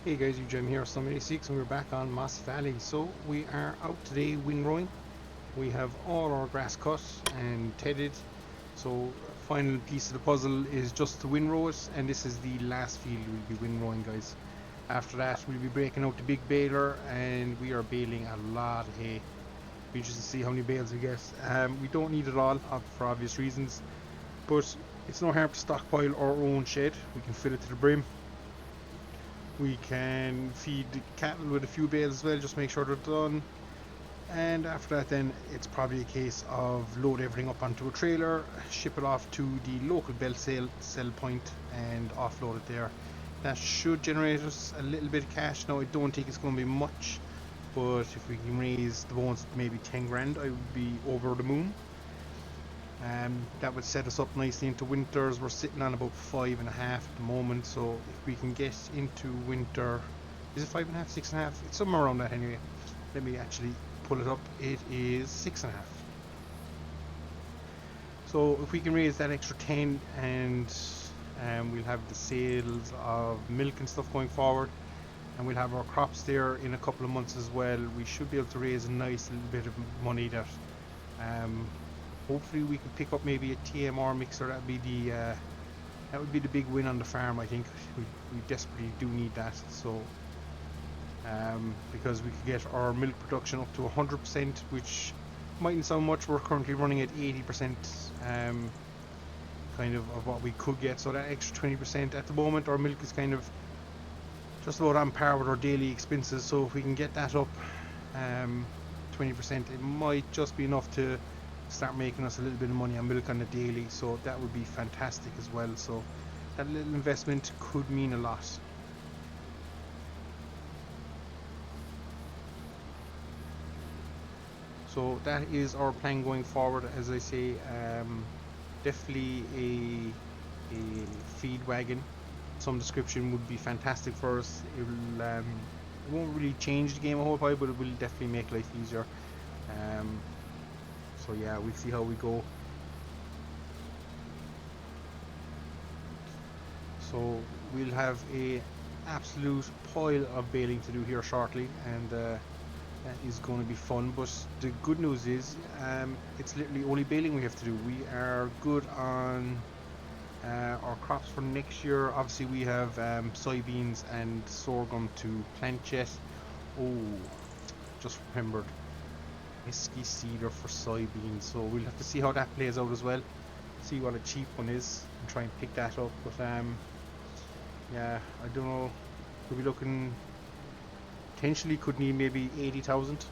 Hey guys, UGM here, Summit 86, and we're back on Moss Valley. So we are out today windrowing. We have all our grass cut and tedded. So final piece of the puzzle is just to windrow it, and this is the last field we'll be windrowing, guys. After that, we'll be breaking out the big baler, and we are baling a lot of hay. Be interested to see how many bales we get. We don't need it all for obvious reasons, but it's no harm to stockpile our own shed. We can fill it to the brim. We can feed the cattle with a few bales as well, just make sure they're done. And after that, then it's probably a case of load everything up onto a trailer, ship it off to the local belt sell point, and offload it there. That should generate us a little bit of cash. Now, I don't think it's going to be much, but if we can raise the bonus maybe 10 grand, I would be over the moon. That would set us up nicely into winters. We're sitting on about 5.5 at the moment, so if we can get into winter, is it 5.5, 6.5? It's somewhere around that anyway. Let me actually pull it up. It is 6.5. So if we can raise that extra 10, and we'll have the sales of milk and stuff going forward, and we'll have our crops there in a couple of months as well, we should be able to raise a nice little bit of money that hopefully we could pick up maybe a TMR mixer. That would be the big win on the farm. I think we desperately do need that. So because we could get our milk production up to 100%, which mightn't sound much. We're currently running at 80% kind of what we could get. So that extra 20% at the moment, our milk is kind of just about on par with our daily expenses. So if we can get that up 20%, it might just be enough to start making us a little bit of money on milk on the daily, so that would be fantastic as well. So that little investment could mean a lot. So that is our plan going forward. As I say, definitely a feed wagon, some description would be fantastic for us. It won't really change the game a whole pile, but it will definitely make life easier. So yeah, we'll see how we go. So we'll have a absolute pile of baling to do here shortly, and that is going to be fun. But the good news is it's literally only baling we have to do. We are good on our crops for next year. Obviously we have soybeans and sorghum to plant yet. Oh, just remembered, whiskey cedar for soybeans, so we'll have to see how that plays out as well, see what a cheap one is and try and pick that up. But yeah, I don't know, we'll be looking, potentially could need maybe 80,000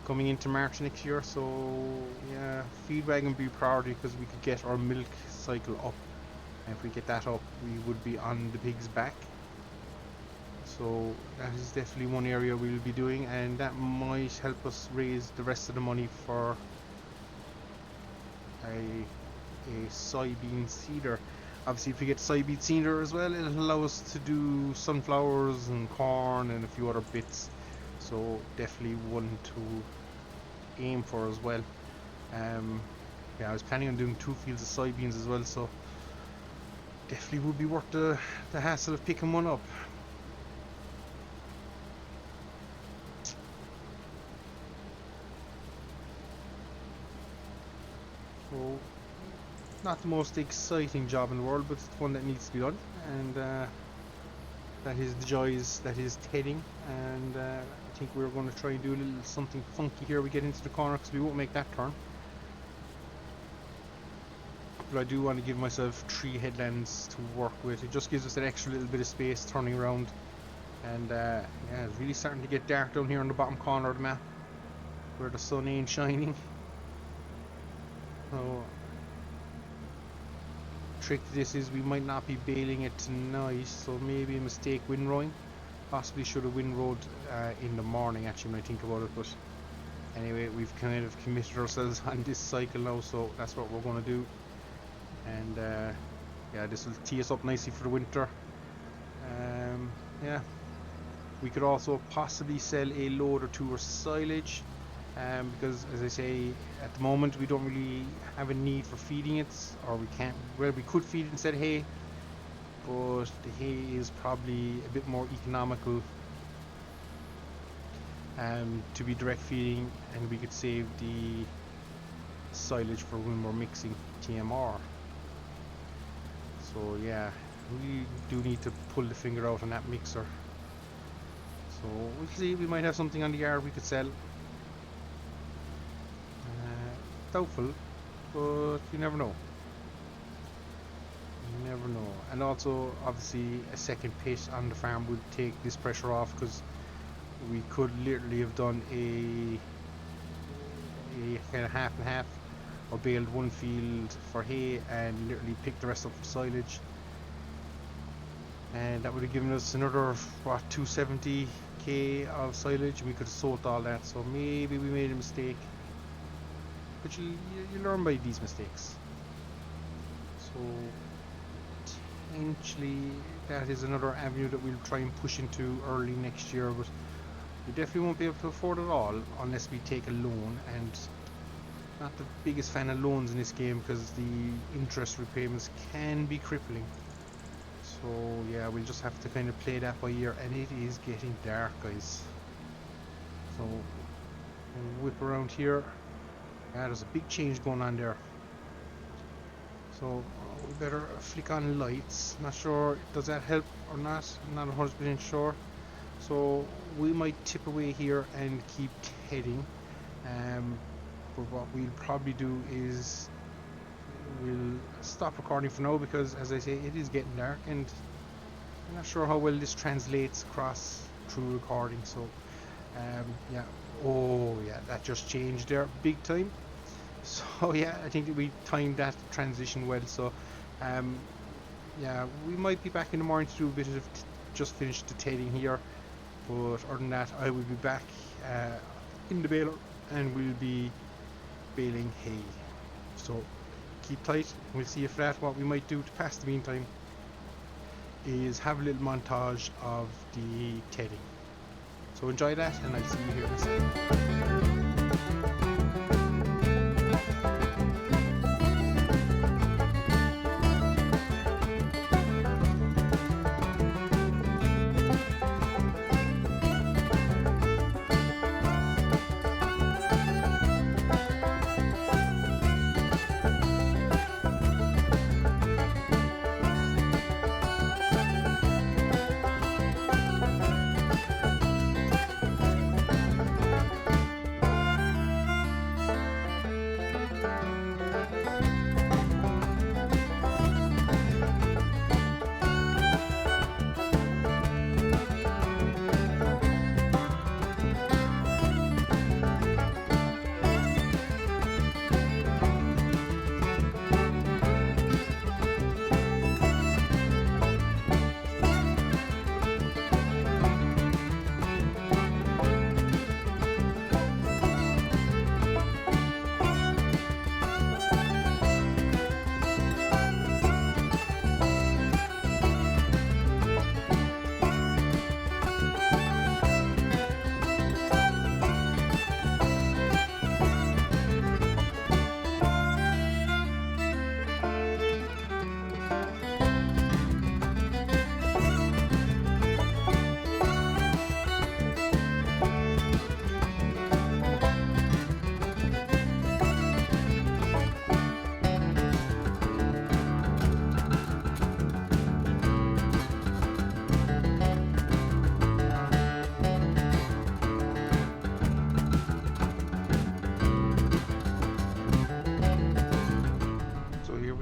coming into March next year. So yeah, feed wagon would be priority because we could get our milk cycle up, and if we get that up we would be on the pig's back. So that is definitely one area we'll be doing, and that might help us raise the rest of the money for a soybean seeder. Obviously if we get soybean seeder as well, it'll allow us to do sunflowers and corn and a few other bits, so definitely one to aim for as well. Yeah, I was planning on doing 2 fields of soybeans as well, so definitely would be worth the hassle of picking one up. So, not the most exciting job in the world, but it's one that needs to be done, and that is the joys that is tedding. And I think we're going to try and do a little something funky here. We get into the corner because we won't make that turn, but I do want to give myself 3 headlands to work with. It just gives us an extra little bit of space turning around. And yeah, it's really starting to get dark down here on the bottom corner of the map where the sun ain't shining. So trick to this is we might not be baling it tonight, so maybe a mistake windrowing. Possibly should have windrowed in the morning actually when I think about it, but anyway, we've kind of committed ourselves on this cycle now, so that's what we're going to do. And yeah, this will tee us up nicely for the winter. Yeah, we could also possibly sell a load or 2 of silage, because as I say, at the moment we don't really have a need for feeding it, or we can't, well, we could feed it instead of hay, but the hay is probably a bit more economical to be direct feeding, and we could save the silage for when we're mixing TMR. So yeah, we do need to pull the finger out on that mixer. So we'll see, we might have something on the yard we could sell. Doubtful, but you never know. You never know. And also, obviously, a second pit on the farm would take this pressure off, because we could literally have done a kind of half and half, or baled one field for hay and literally picked the rest up for silage, and that would have given us another, what, 270k of silage, and we could have sold all that. So maybe we made a mistake, but you learn by these mistakes. So potentially that is another avenue that we'll try and push into early next year, but we definitely won't be able to afford it all unless we take a loan, and not the biggest fan of loans in this game because the interest repayments can be crippling. So yeah, we'll just have to kind of play that by ear, and it is getting dark, guys. So we'll whip around here. Yeah, there's a big change going on there. So we better flick on lights. Not sure, does that help or not? I'm not 100% sure. So we might tip away here and keep heading. But what we'll probably do is we'll stop recording for now, because as I say, it is getting dark, and I'm not sure how well this translates across through recording. So yeah, oh yeah, that just changed there big time. So yeah, I think that we timed that transition well. So yeah, we might be back in the morning to do a bit of just finish the tedding here, but other than that, I will be back in the baler, and we'll be baling hay. So keep tight, we'll see if that. What we might do to pass the meantime is have a little montage of the tedding. So enjoy that, and I'll see you here in a second.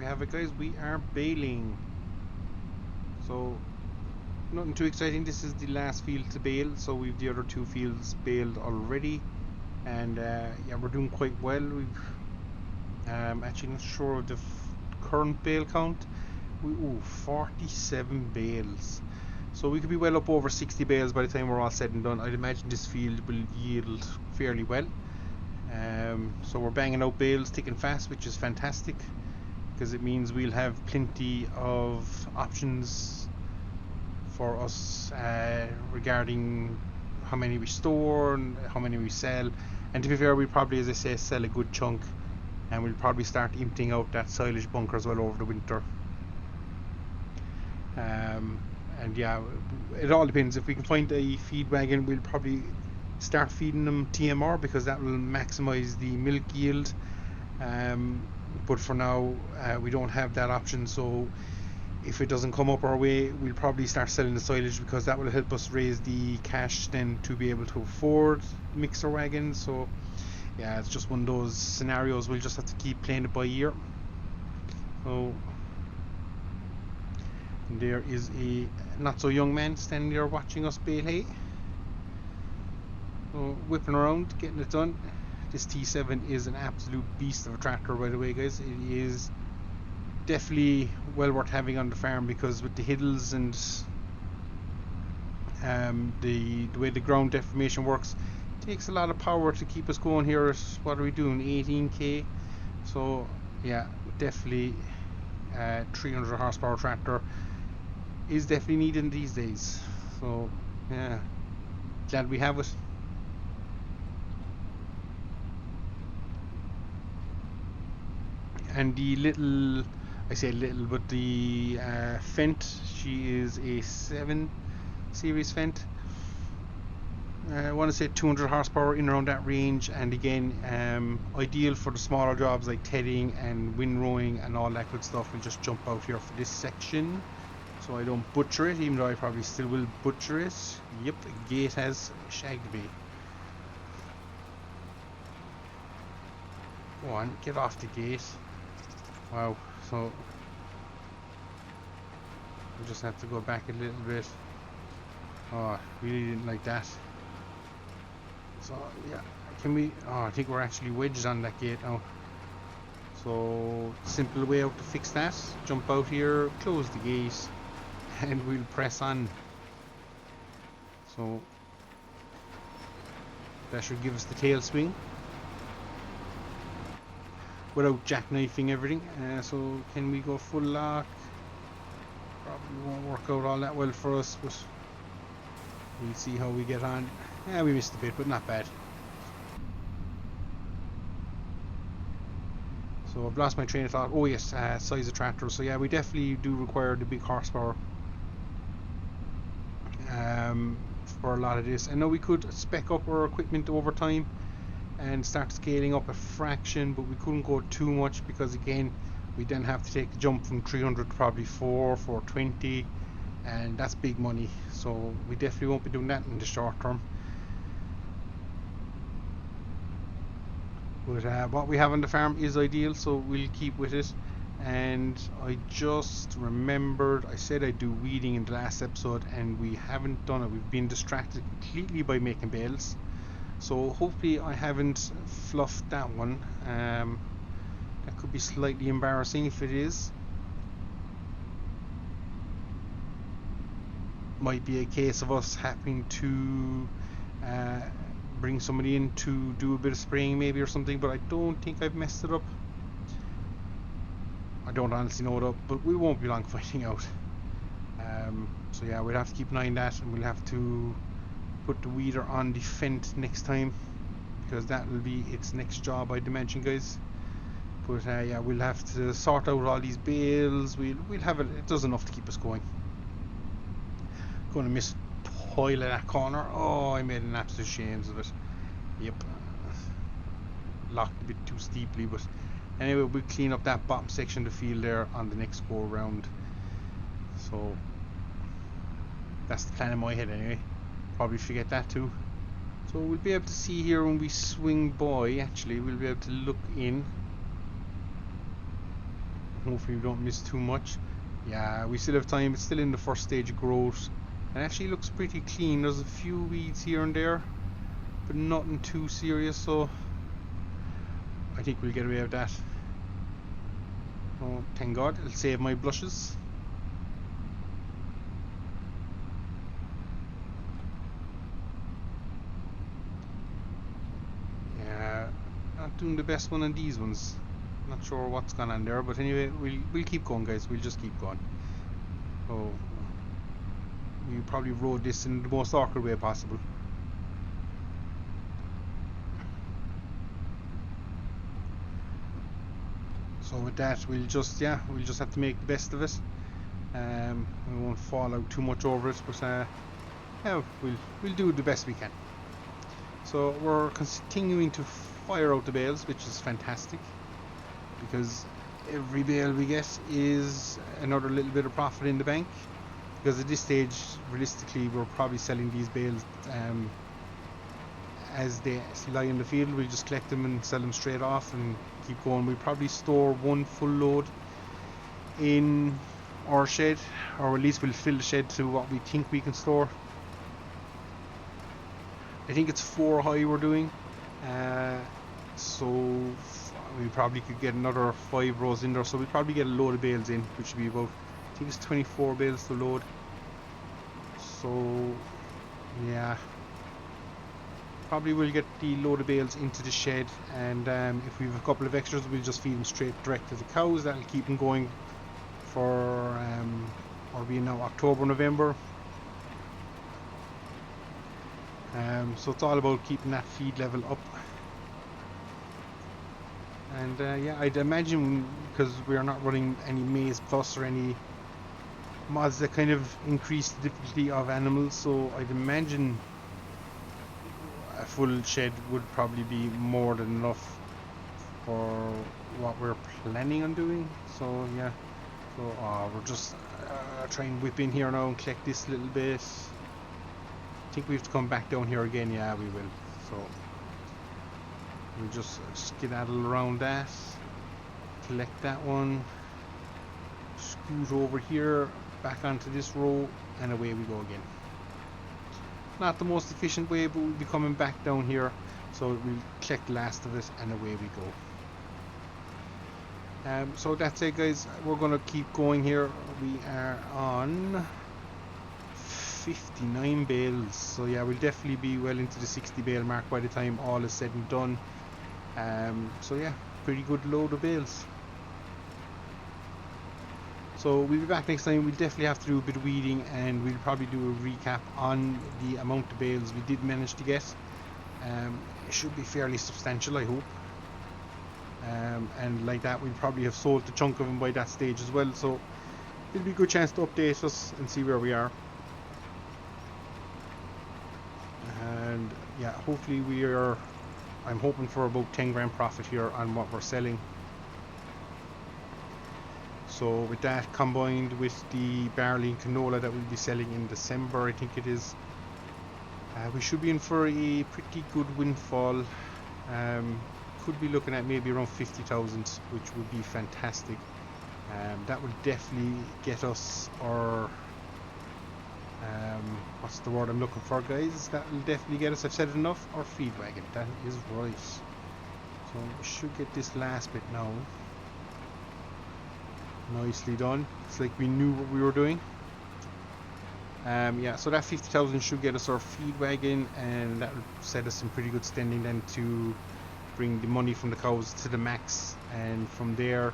Have it, guys, we are baling. So nothing too exciting. This is the last field to bale, so we've the other two fields baled already, and yeah, we're doing quite well. We've actually not sure of the current bale count. 47 bales, so we could be well up over 60 bales by the time we're all said and done. I'd imagine this field will yield fairly well. So we're banging out bales thick and fast, which is fantastic, because it means we'll have plenty of options for us regarding how many we store and how many we sell. And to be fair, we'll probably, as I say, sell a good chunk, and we'll probably start emptying out that silage bunker as well over the winter. And yeah, it all depends. If we can find a feed wagon, we'll probably start feeding them TMR because that will maximize the milk yield. But for now, we don't have that option. So if it doesn't come up our way, we'll probably start selling the silage because that will help us raise the cash then to be able to afford mixer wagons. So yeah, it's just one of those scenarios. We'll just have to keep playing it by ear. So there is a not so young man standing there watching us bale hay. So whipping around, getting it done. This T7 is an absolute beast of a tractor, by the way, guys. It is definitely well worth having on the farm because with the hills and the way the ground deformation works, it takes a lot of power to keep us going here at, what are we doing, 18k. So yeah, definitely 300 horsepower tractor is definitely needed these days. So yeah, glad we have it. And the little, I say little, but the Fent, she is a 7 series Fent. I want to say 200 horsepower in around that range, and again, ideal for the smaller jobs like tedding and windrowing and all that good stuff. We'll just jump out here for this section so I don't butcher it, even though I probably still will butcher it. Yep, gate has shagged me. Go on, get off the gate. Wow, so we just have to go back a little bit. Oh, really didn't like that. So yeah, can we, oh, I think we're actually wedged on that gate now. So simple way out to fix that, jump out here, close the gate, and we'll press on. So that should give us the tail swing without jackknifing everything. So can we go full lock? Probably won't work out all that well for us, but we'll see how we get on. Yeah, we missed a bit, but not bad. So I've lost my train of thought. Oh yes, size of tractor. So yeah, we definitely do require the big horsepower for a lot of this. I know we could spec up our equipment over time and start scaling up a fraction, but we couldn't go too much because again, we then have to take the jump from 300 to probably 420, and that's big money. So we definitely won't be doing that in the short term. But what we have on the farm is ideal, so we'll keep with it. And I just remembered I said I'd do weeding in the last episode, and we haven't done it. We've been distracted completely by making bales, so hopefully I haven't fluffed that one. That could be slightly embarrassing if it is. Might be a case of us having to bring somebody in to do a bit of spraying maybe or something, but I don't think I've messed it up. I don't honestly know though, but we won't be long finding out. So yeah, we'll have to keep an eye on that, and we'll have to put the weeder on the Fent next time because that will be its next job, I'd imagine, guys. But yeah, we'll have to sort out all these bales. We'll have it. It does enough to keep us going. Going to miss toilet that corner. Oh, I made an absolute shames of it. Yep, locked a bit too steeply, but anyway, we'll clean up that bottom section of the field there on the next go around. So that's the plan in my head anyway. Probably forget that too. So we'll be able to see here when we swing by. Actually, we'll be able to look in. Hopefully we don't miss too much. Yeah, we still have time. It's still in the first stage of growth. It actually looks pretty clean. There's a few weeds here and there, but nothing too serious, so I think we'll get away with that. Oh, thank God, it'll save my blushes. Yeah, not doing the best one on these ones. Not sure what's gone on there, but anyway, we'll keep going, guys. We'll just keep going. So we probably rode this in the most awkward way possible. So with that, we'll just have to make the best of it. We won't fall out too much over it, but yeah, we'll do the best we can. So we're continuing to fire out the bales, which is fantastic, because every bale we get is another little bit of profit in the bank. Because at this stage, realistically, we're probably selling these bales as they lie in the field. We'll just collect them and sell them straight off and keep going. We'll probably store one full load in our shed, or at least we'll fill the shed to what we think we can store. I think it's 4 high we're doing, so we probably could get another 5 rows in there, so we'll probably get a load of bales in, which will be about, I think it's 24 bales to load. So yeah, probably we'll get the load of bales into the shed, and if we have a couple of extras, we'll just feed them straight direct to the cows. That'll keep them going for or being now October, November. So it's all about keeping that feed level up. And yeah, I'd imagine, because we're not running any maize plus or any mods that kind of increase the difficulty of animals, so I'd imagine a full shed would probably be more than enough for what we're planning on doing. So yeah, so we're just trying to whip in here now and collect this little bit. I think we have to come back down here again. Yeah, we will. So we'll just skedaddle around that, collect that one, scoot over here, back onto this row, and away we go again. Not the most efficient way, but we'll be coming back down here, so we'll collect the last of it and away we go. So that's it, guys. We're gonna keep going here. We are on 59 bales, so yeah, we'll definitely be well into the 60 bale mark by the time all is said and done. So yeah, pretty good load of bales. So we'll be back next time. We'll definitely have to do a bit of weeding, and we'll probably do a recap on the amount of bales we did manage to get. It should be fairly substantial, I hope. And like that, we'll probably have sold the chunk of them by that stage as well, so it'll be a good chance to update us and see where we are. And yeah, hopefully I'm hoping for about 10 grand profit here on what we're selling. So with that combined with the barley and canola that we'll be selling in December, I think it is, we should be in for a pretty good windfall. Could be looking at maybe around 50,000, which would be fantastic. That would definitely get us our what's the word I'm looking for, guys? That will definitely get us, I've said it enough, our feed wagon. That is right. So we should get this last bit now. Nicely done. It's like we knew what we were doing. Yeah, so that 50,000 should get us our feed wagon, and that will set us in pretty good standing then to bring the money from the cows to the max, and from there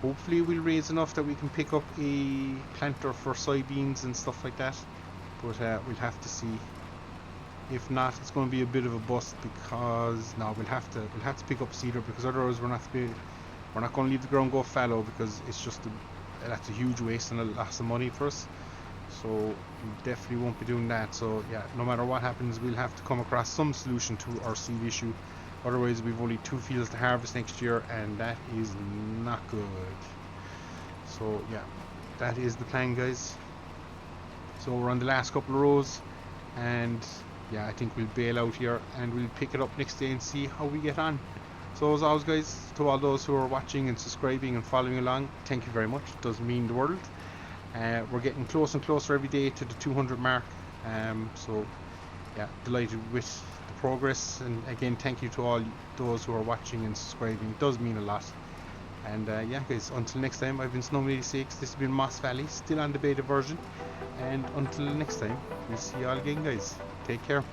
hopefully we'll raise enough that we can pick up a planter for soybeans and stuff like that, but we'll have to see. If not, it's going to be a bit of a bust, because no, we'll have to pick up cedar, because otherwise we're not going to leave the ground go fallow, because it's just that's a huge waste and a loss of money for us. So we definitely won't be doing that. So yeah, no matter what happens, we'll have to come across some solution to our seed issue. Otherwise we've only 2 fields to harvest next year, and that is not good. So yeah, that is the plan, guys. So we're on the last couple of rows, and yeah, I think we'll bail out here and we'll pick it up next day and see how we get on. So as always, guys, to all those who are watching and subscribing and following along, thank you very much. It does mean the world. We're getting closer and closer every day to the 200 mark. So yeah, delighted with the progress, and again, thank you to all those who are watching and subscribing. It does mean a lot. And yeah, guys, until next time, I've been Snowman86. This has been Moss Valley, still on the beta version, and until next time, we'll see you all again, guys. Take care.